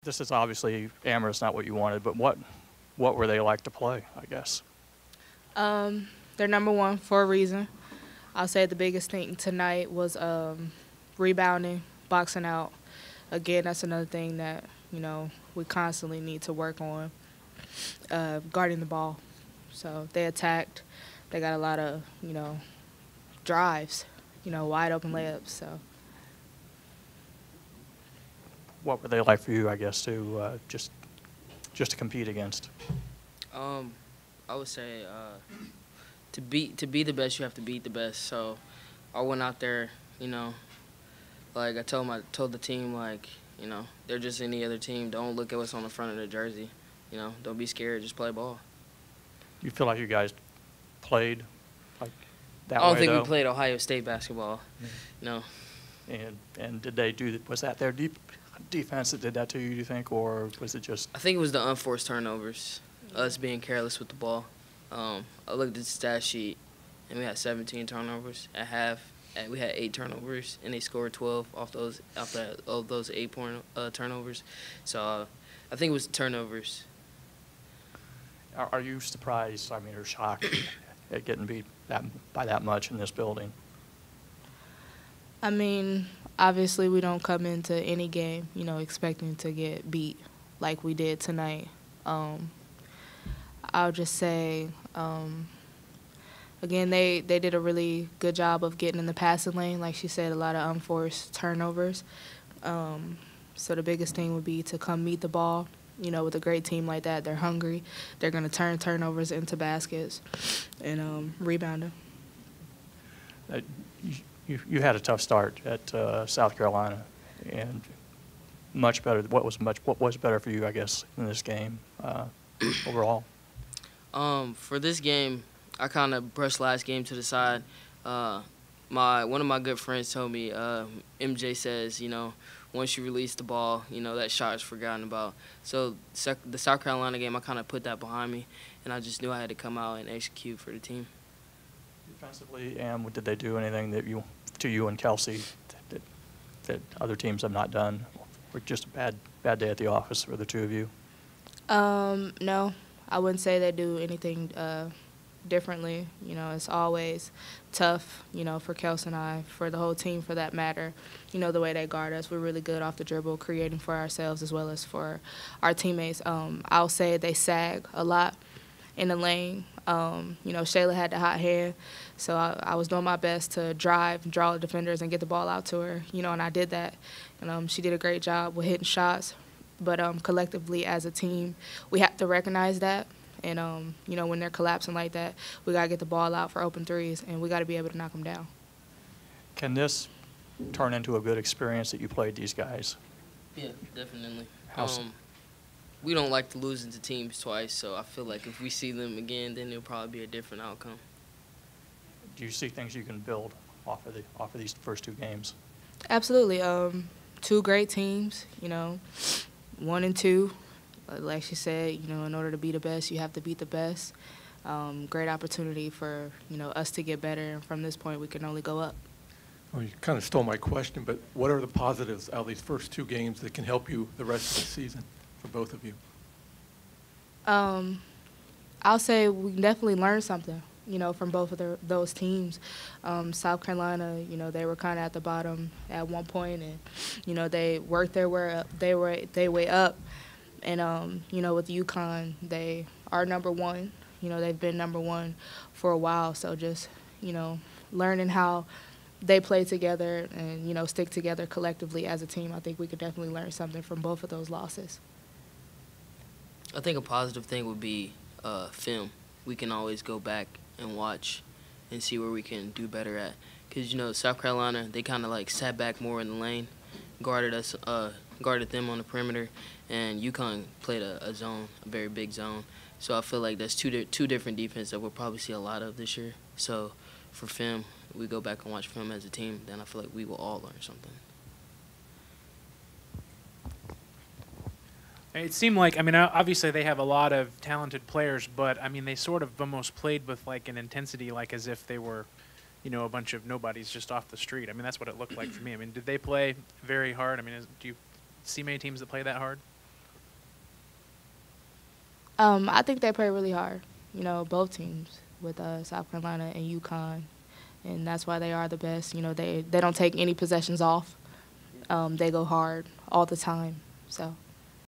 This is obviously Amherst, not what you wanted, but what were they like to play, I guess? They're number one for a reason. I'll say the biggest thing tonight was rebounding, boxing out. Again, that's another thing that, we constantly need to work on, guarding the ball. So they attacked. They got a lot of, drives, wide open layups. So What were they like for you, I guess, to just to compete against? I would say to be the best, you have to beat the best. So I went out there, like I told the team, like, they're just any other team. Don't look at what's on the front of the jersey. Don't be scared. Just play ball. You feel like you guys played like that I don't way, think though? we played Ohio State basketball. No. And did they was that their defense that did that to you, do you think, or was it just? I think it was the unforced turnovers, us being careless with the ball. I looked at the stat sheet, and we had 17 turnovers at half. And we had 8 turnovers, and they scored 12 off those 8-point turnovers. So I think it was turnovers. Are you surprised, I mean, or shocked at getting beat by that much in this building? I mean, obviously we don't come into any game, expecting to get beat like we did tonight. I'll just say, again, they did a really good job of getting in the passing lane. Like she said, a lot of unforced turnovers. So the biggest thing would be to come meet the ball. With a great team like that, they're hungry. They're going to turn turnovers into baskets and rebounding. You had a tough start at South Carolina, and much better. What was better for you, I guess, in this game overall? For this game, I kind of brushed last game to the side. One of my good friends told me, MJ says, once you release the ball, that shot is forgotten about. So the South Carolina game, I kind of put that behind me, and I just knew I had to come out and execute for the team. Defensively, and did they do anything that you and Kelsey that other teams have not done, or just a bad day at the office for the two of you? No, I wouldn't say they do anything differently. It's always tough, for Kelsey and I, for the whole team for that matter. The way they guard us, we're really good off the dribble, creating for ourselves as well as for our teammates. I'll say they sag a lot in the lane. Shayla had the hot hand, so I was doing my best to drive, draw the defenders, and get the ball out to her, and I did that. And she did a great job with hitting shots. But collectively as a team, we have to recognize that. And, when they're collapsing like that, we got to get the ball out for open threes, and we got to be able to knock them down. Can this turn into a good experience that you played these guys? Yeah, definitely. How We don't like to lose into teams twice, so I feel like if we see them again, then it'll probably be a different outcome. Do you see things you can build off of these first two games? Absolutely. Two great teams, 1 and 2. Like she said, in order to be the best, you have to beat the best. Great opportunity for, us to get better, and from this point we can only go up. Well, you kind of stole my question, but what are the positives out of these first 2 games that can help you the rest of the season for both of you? I'll say we definitely learned something, from both of those teams. South Carolina, they were kind of at the bottom at one point, and, they worked their way up. And, with UConn, they are number one. They've been number one for a while. So just, learning how they play together and, stick together collectively as a team, I think we could definitely learn something from both of those losses. I think a positive thing would be film. We can always go back and watch and see where we can do better at. Because, South Carolina, they kind of like sat back more in the lane, guarded them on the perimeter, and UConn played a zone, a very big zone. So I feel like that's two different defenses that we'll probably see a lot of this year. So for film, we go back and watch film as a team, then I feel like we will all learn something. It seemed like, obviously they have a lot of talented players, but, they sort of almost played with, like, an intensity, like as if they were, a bunch of nobodies just off the street. That's what it looked like for me. Did they play very hard? Do you see many teams that play that hard? I think they play really hard. You know, both teams with South Carolina and UConn, and that's why they are the best. You know, they don't take any possessions off. They go hard all the time. So